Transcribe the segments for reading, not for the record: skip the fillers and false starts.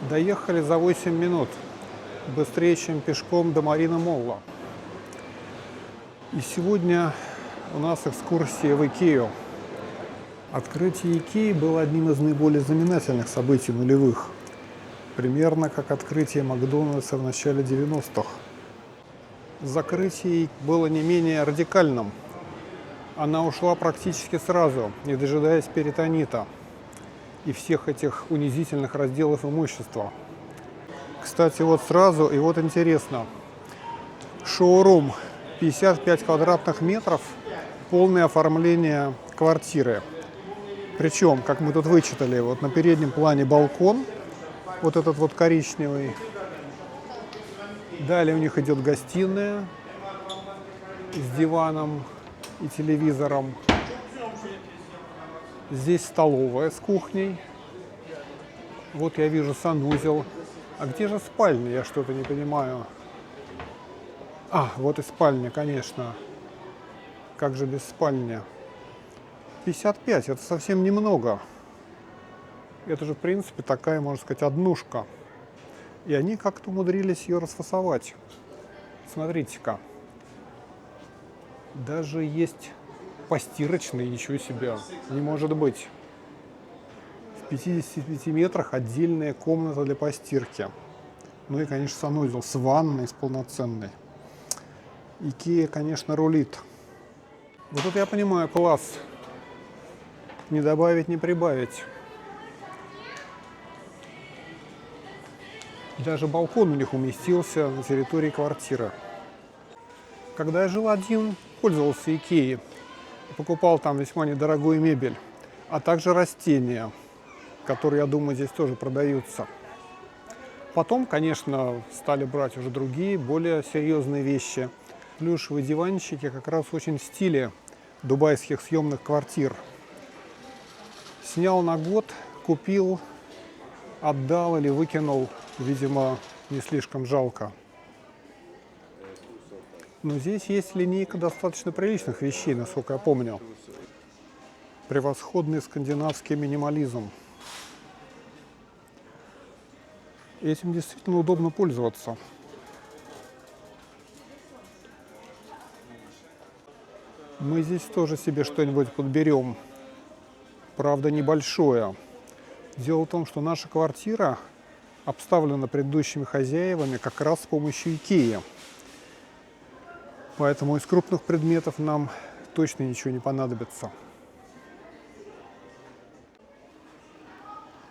Доехали за 8 минут, быстрее, чем пешком до Марина Молла. И сегодня у нас экскурсия в Икею. Открытие Икеи было одним из наиболее знаменательных событий нулевых, примерно как открытие Макдональдса в начале 90-х. Закрытие было не менее радикальным. Она ушла практически сразу, не дожидаясь перитонита и всех этих унизительных разделов имущества. Кстати, вот сразу и вот интересно. Шоурум 55 квадратных метров, полное оформление квартиры. Причем, как мы тут вычитали, вот на переднем плане балкон, вот этот вот коричневый. Далее у них идет гостиная с диваном и телевизором. Здесь столовая с кухней. Вот я вижу санузел. А где же спальня? Я что-то не понимаю. А, вот и спальня, конечно. Как же без спальни? 55, это совсем немного. Это же, в принципе, такая, можно сказать, однушка. И они как-то умудрились ее расфасовать. Смотрите-ка. Даже есть постирочные, ничего себе. Не может быть. В 55 метрах отдельная комната для постирки. Ну и, конечно, санузел с ванной, с полноценной. Икея, конечно, рулит. Вот это я понимаю, класс. Не добавить, не прибавить. Даже балкон у них уместился на территории квартиры. Когда я жил один, пользовался Икеей. Покупал там весьма недорогую мебель, а также растения, которые, я думаю, здесь тоже продаются. Потом, конечно, стали брать уже другие, более серьезные вещи. Плюшевые диванчики как раз очень в стиле дубайских съемных квартир. Снял на год, купил, отдал или выкинул, видимо, не слишком жалко. Но здесь есть линейка достаточно приличных вещей, насколько я помню. Превосходный скандинавский минимализм. Этим действительно удобно пользоваться. Мы здесь тоже себе что-нибудь подберем. Правда, небольшое. Дело в том, что наша квартира обставлена предыдущими хозяевами как раз с помощью Икеи. Поэтому из крупных предметов нам точно ничего не понадобится.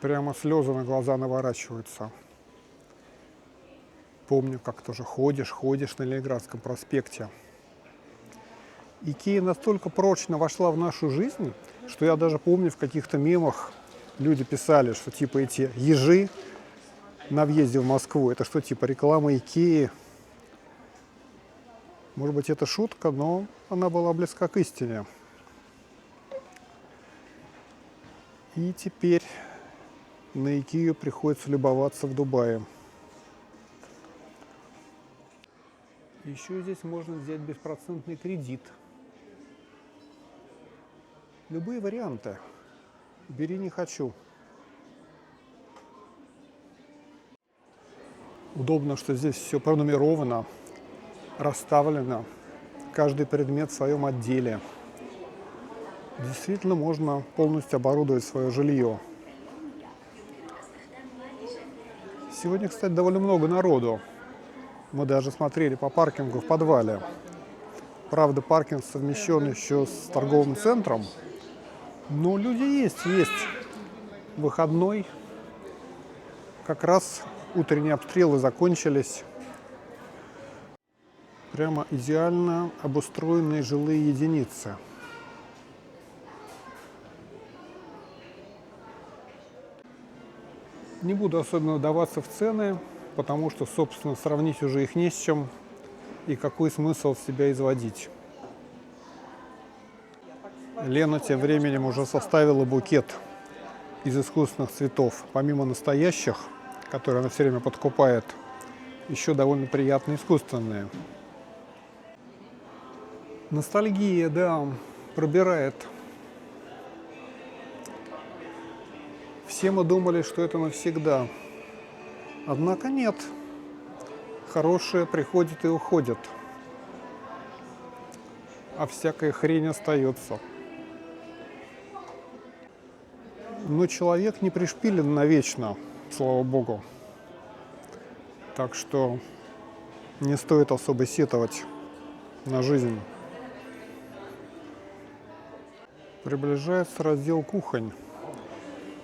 Прямо слезы на глаза наворачиваются. Помню, как тоже ходишь на Ленинградском проспекте. Икея настолько прочно вошла в нашу жизнь, что я даже помню, в каких-то мемах люди писали, что типа эти ежи на въезде в Москву, это что, типа реклама Икеи. Может быть, это шутка, но она была близка к истине. И теперь на Икею приходится любоваться в Дубае. Еще здесь можно взять беспроцентный кредит. Любые варианты. Бери, не хочу. Удобно, что здесь все пронумеровано, расставлено. Каждый предмет в своем отделе. Действительно можно полностью оборудовать свое жилье. Сегодня, кстати, довольно много народу. Мы даже смотрели по паркингу в подвале. Правда, паркинг совмещен еще с торговым центром. Но люди есть. Выходной. Как раз утренние обстрелы закончились. Прямо идеально обустроенные жилые единицы. Не буду особенно вдаваться в цены, потому что, собственно, сравнить уже их не с чем. И какой смысл себя изводить. Лена тем временем уже составила букет из искусственных цветов. Помимо настоящих, которые она все время подкупает, еще довольно приятные искусственные. Ностальгия, да, пробирает. Все мы думали, что это навсегда. Однако нет. Хорошее приходит и уходит, а всякая хрень остается. Но человек не пришпилен навечно, слава богу. Так что не стоит особо сетовать на жизнь. Приближается раздел кухонь.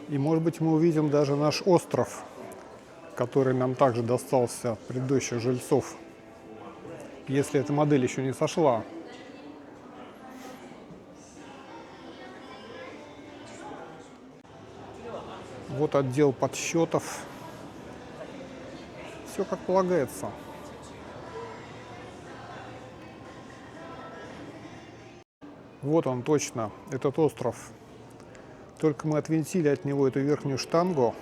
И, может быть, мы увидим даже наш остров, который нам также достался от предыдущих жильцов, если эта модель еще не сошла. Вот отдел подсчетов. Все как полагается. Вот он точно, этот остров. Только мы отвинтили от него эту верхнюю штангу.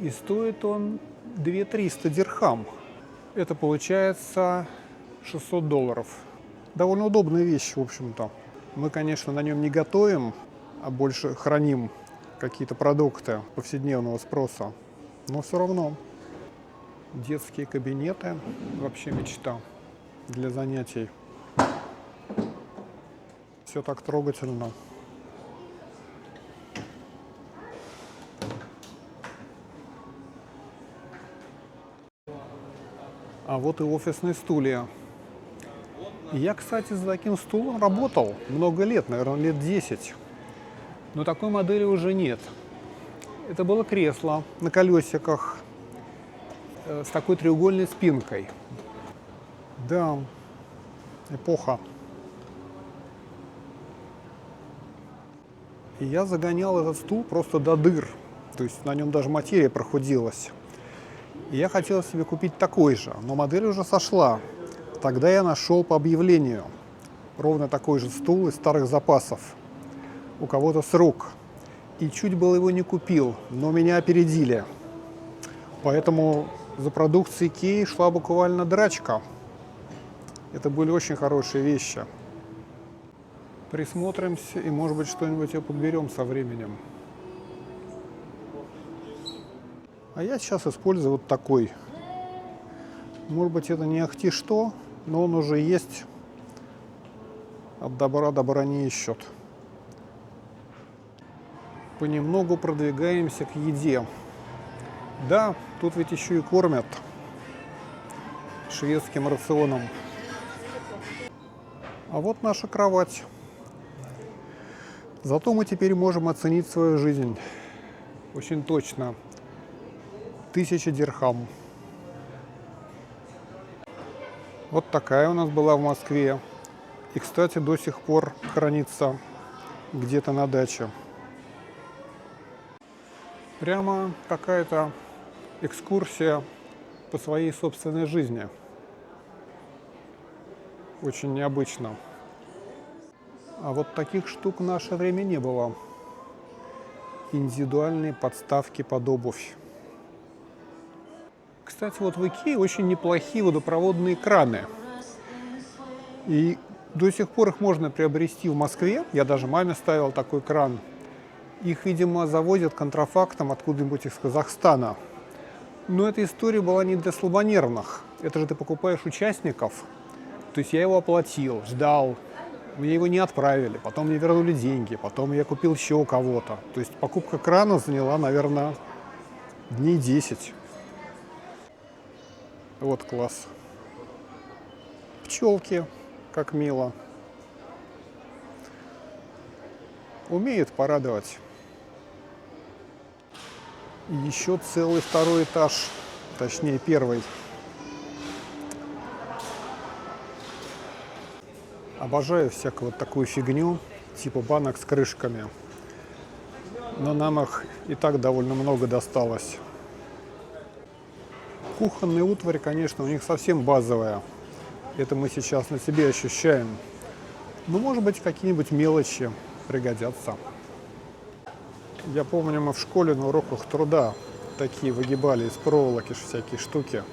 И стоит он 2300 дирхам. Это получается $600. Довольно удобная вещь, в общем-то. Мы, конечно, на нем не готовим, а больше храним какие-то продукты повседневного спроса. Но все равно. Детские кабинеты. Вообще мечта для занятий. Все так трогательно. А вот и офисные стулья. Я, кстати, за таким стулом работал много лет, наверное, лет 10. Но такой модели уже нет. Это было кресло на колесиках с такой треугольной спинкой. Да, эпоха. И я загонял этот стул просто до дыр. То есть на нем даже материя прохудилась. И я хотел себе купить такой же, но модель уже сошла. Тогда я нашел по объявлению ровно такой же стул из старых запасов. У кого-то с рук. И чуть было его не купил, но меня опередили. Поэтому за продукцией Икеи шла буквально драчка. Это были очень хорошие вещи. Присмотримся и, может быть, что-нибудь и подберем со временем. А я сейчас использую вот такой. Может быть, это не ахти что, но он уже есть. От добра добра не ищут. Понемногу продвигаемся к еде. Да, тут ведь еще и кормят шведским рационом. А вот наша кровать. Зато мы теперь можем оценить свою жизнь. Очень точно. 1000 дирхам. Вот такая у нас была в Москве. И, кстати, до сих пор хранится где-то на даче. Прямо какая-то экскурсия по своей собственной жизни. Очень необычно. А вот таких штук в наше время не было. Индивидуальные подставки под обувь. Кстати, вот в Икее очень неплохие водопроводные краны. И до сих пор их можно приобрести в Москве. Я даже маме ставил такой кран. Их, видимо, завозят контрафактом откуда-нибудь из Казахстана. Но эта история была не для слабонервных. Это же ты покупаешь участников. То есть я его оплатил, ждал. Мне его не отправили. Потом мне вернули деньги. Потом я купил еще у кого-то. То есть покупка крана заняла, наверное, дней 10. Вот класс. Пчелки, как мило. Умеют порадовать. И еще целый второй этаж, точнее первый. Обожаю всякую вот такую фигню, типа банок с крышками. Но нам их и так довольно много досталось. Кухонная утварь, конечно, у них совсем базовая. Это мы сейчас на себе ощущаем. Но, может быть, какие-нибудь мелочи пригодятся. Я помню, мы в школе на уроках труда такие выгибали из проволоки всякие штуки.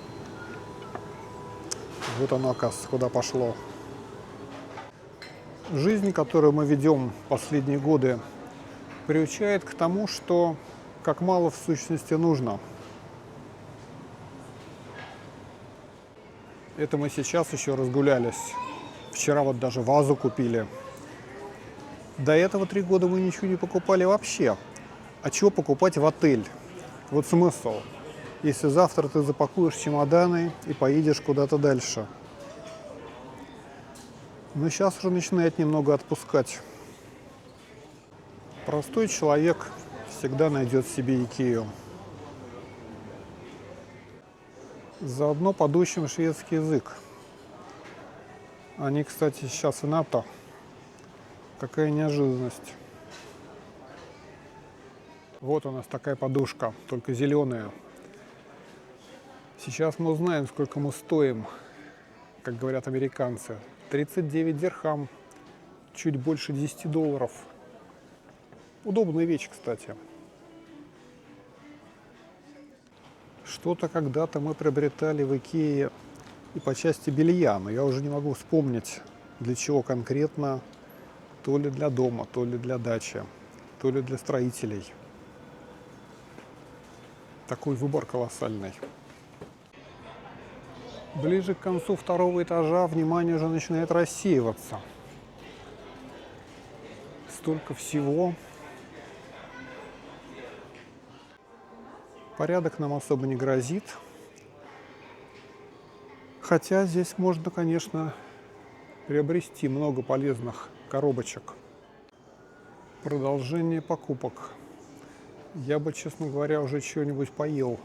Вот оно, оказывается, куда пошло. Жизнь, которую мы ведем последние годы, приучает к тому, что как мало в сущности нужно. Это мы сейчас еще разгулялись. Вчера вот даже вазу купили. До этого 3 года мы ничего не покупали вообще. А чего покупать в отель? Вот смысл. Если завтра ты запакуешь чемоданы и поедешь куда-то дальше. Но сейчас уже начинает немного отпускать. Простой человек всегда найдет себе Икею. Заодно подучим шведский язык. Они, кстати, сейчас в НАТО. Какая неожиданность. Вот у нас такая подушка, только зеленая. Сейчас мы узнаем, сколько мы стоим, как говорят американцы. 39 дирхам, чуть больше 10 долларов. Удобная вещь, кстати. Что-то когда-то мы приобретали в Икее и по части белья, но я уже не могу вспомнить, для чего конкретно. То ли для дома, то ли для дачи, то ли для строителей. Такой выбор колоссальный. Ближе к концу 2-го этажа внимание уже начинает рассеиваться. Столько всего. Порядок нам особо не грозит. Хотя здесь можно, конечно, приобрести много полезных коробочек. Продолжение покупок. Я бы, честно говоря, уже чего-нибудь поел.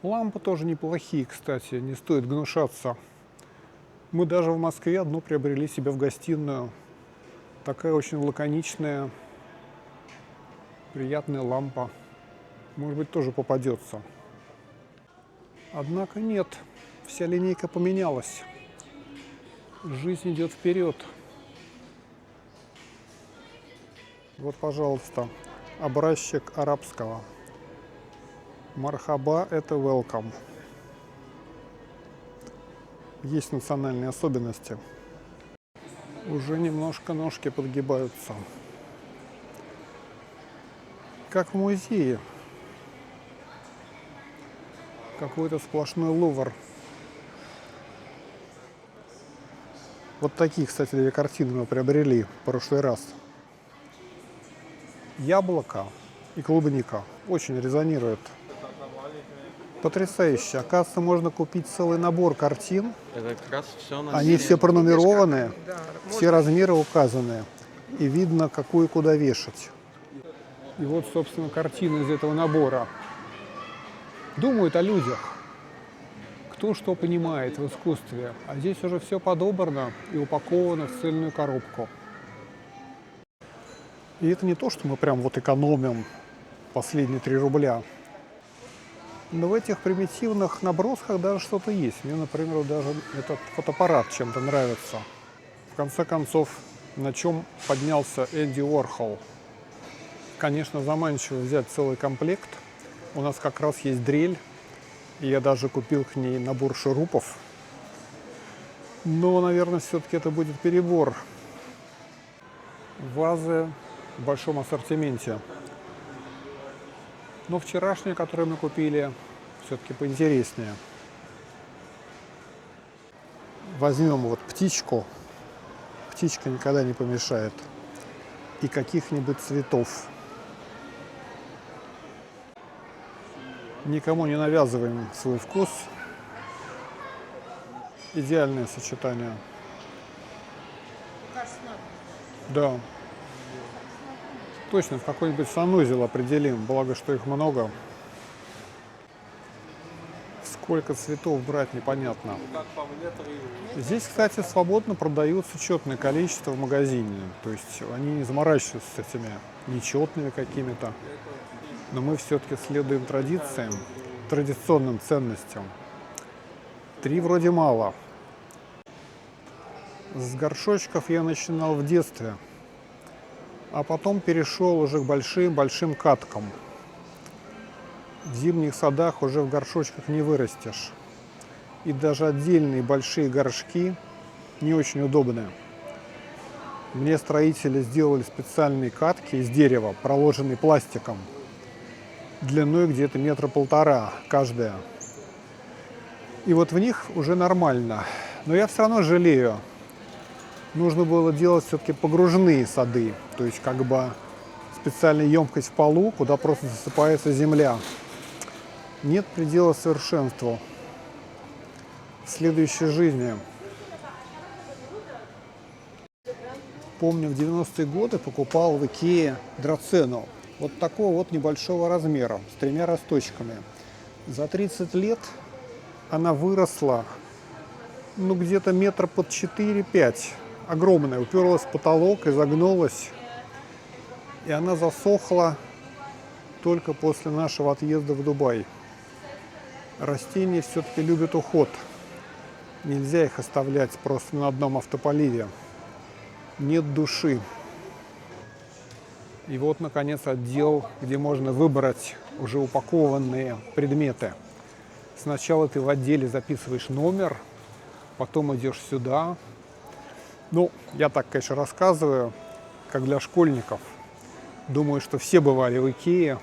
Лампы тоже неплохие, кстати, не стоит гнушаться. Мы даже в Москве одну приобрели себе в гостиную. Такая очень лаконичная, приятная лампа. Может быть, тоже попадется. Однако нет, вся линейка поменялась. Жизнь идет вперед. Вот, пожалуйста, образчик арабского. Мархаба – это welcome. Есть национальные особенности. Уже немножко ножки подгибаются. Как в музее. Какой-то сплошной лувр. Вот такие, кстати, 2 картины мы приобрели в прошлый раз. Яблоко и клубника очень резонирует. Потрясающе. Оказывается, можно купить целый набор картин. Это как раз все на Они все пронумерованы, все размеры указаны. И видно, какую куда вешать. И вот, собственно, картины из этого набора. Думают о людях. Кто что понимает в искусстве. А здесь уже все подобрано и упаковано в цельную коробку. И это не то, что мы прям вот экономим последние 3 рубля. Но в этих примитивных набросках даже что-то есть. Мне, например, даже этот фотоаппарат чем-то нравится. В конце концов, на чем поднялся Энди Уорхол. Конечно, заманчиво взять целый комплект. У нас как раз есть дрель. И я даже купил к ней набор шурупов. Но, наверное, все-таки это будет перебор. Вазы в большом ассортименте. Но вчерашние, которые мы купили, все-таки поинтереснее. Возьмем вот птичку. Птичка никогда не помешает. И каких-нибудь цветов. Никому не навязываем свой вкус. Идеальное сочетание. Да. Точно, в какой-нибудь санузел определим, благо, что их много. Сколько цветов брать, непонятно. Здесь, кстати, свободно продаются четное количество в магазине. То есть они не заморачиваются с этими нечетными какими-то. Но мы все-таки следуем традициям, традиционным ценностям. 3 вроде мало. С горшочков я начинал в детстве. А потом перешел уже к большим каткам. В зимних садах уже в горшочках не вырастешь. И даже отдельные большие горшки не очень удобные. Мне строители сделали специальные катки из дерева, проложенные пластиком, длиной где-то 1,5 метра каждая. И вот в них уже нормально. Но я все равно жалею. Нужно было делать все-таки погружные сады. То есть как бы специальная емкость в полу, куда просто засыпается земля. Нет предела совершенству в следующей жизни. Помню, в 90-е годы покупал в Икее драцену. Вот такого вот небольшого размера, с 3 росточками. За 30 лет она выросла, ну, где-то метр под 4-5. Огромная, уперлась в потолок, изогнулась. И она засохла только после нашего отъезда в Дубай. Растения все-таки любят уход. Нельзя их оставлять просто на одном автополиве. Нет души. И вот, наконец, отдел, где можно выбрать уже упакованные предметы. Сначала ты в отделе записываешь номер, потом идешь сюда. Ну, я так, конечно, рассказываю, как для школьников. Думаю, что все бывали в Икее.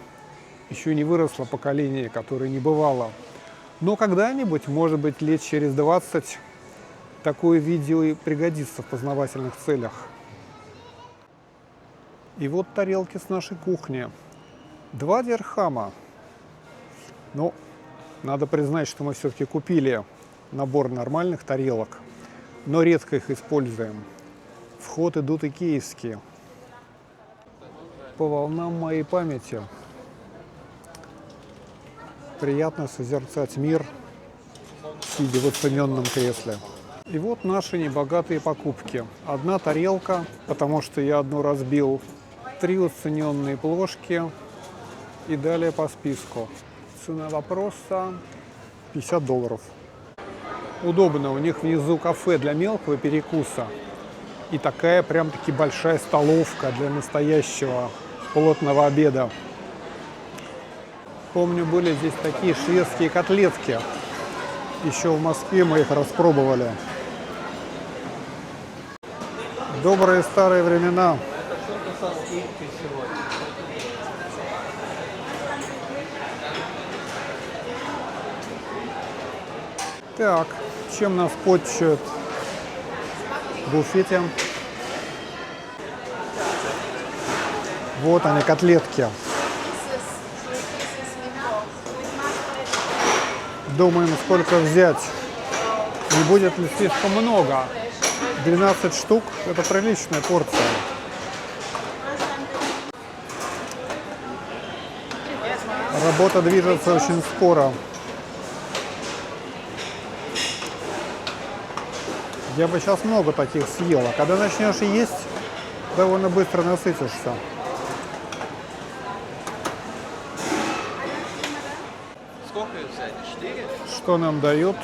Еще не выросло поколение, которое не бывало. Но когда-нибудь, может быть, лет через 20, такое видео и пригодится в познавательных целях. И вот тарелки с нашей кухни. 2 дирхама. Ну, надо признать, что мы все-таки купили набор нормальных тарелок, но редко их используем. В ход идут икеевские. По волнам моей памяти приятно созерцать мир, сидя в оцененном кресле. И вот наши небогатые покупки. 1 тарелка, потому что я одну разбил, 3 уцененные плошки и далее по списку. Цена вопроса $50. Удобно, у них внизу кафе для мелкого перекуса и такая прям-таки большая столовка для настоящего плотного обеда. Помню, были здесь такие шведские котлетки. Еще в Москве мы их распробовали. Добрые старые времена. Так, чем нас почуют в буфете? Вот они, котлетки. Думаем, сколько взять. Не будет ли слишком много? 12 штук – это приличная порция. Работа движется очень скоро. Я бы сейчас много таких съел, а когда начнешь есть, довольно быстро насытишься. Сколько взять? 4? Что нам дают?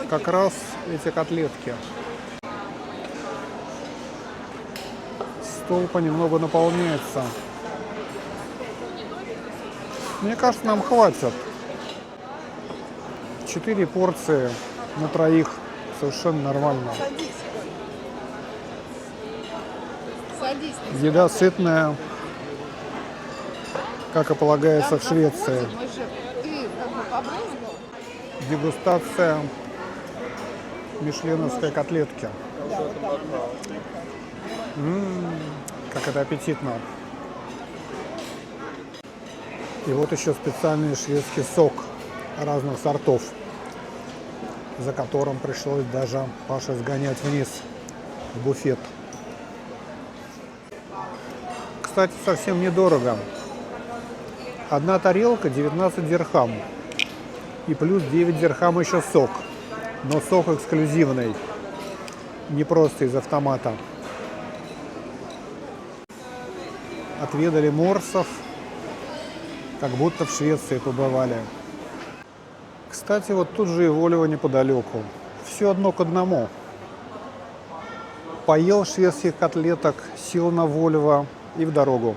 Как раз эти котлетки. Стол понемногу наполняется. Мне кажется, нам хватит. 4 порции на троих. Совершенно нормально. Садись. Еда сытная, как и полагается в Швеции. Ты как бы попробовал? Дегустация мишленовской котлетки. Как это аппетитно. И вот еще специальный шведский сок разных сортов, за которым пришлось даже Паше сгонять вниз в буфет. Кстати, совсем недорого. 1 тарелка 19 дирхам. И плюс 9 дирхам еще сок. Но сок эксклюзивный. Не просто из автомата. Отведали морсов, как будто в Швеции побывали. Кстати, вот тут же и Волево неподалеку. Все одно к одному. Поел шведских котлеток, сел на Волево и в дорогу.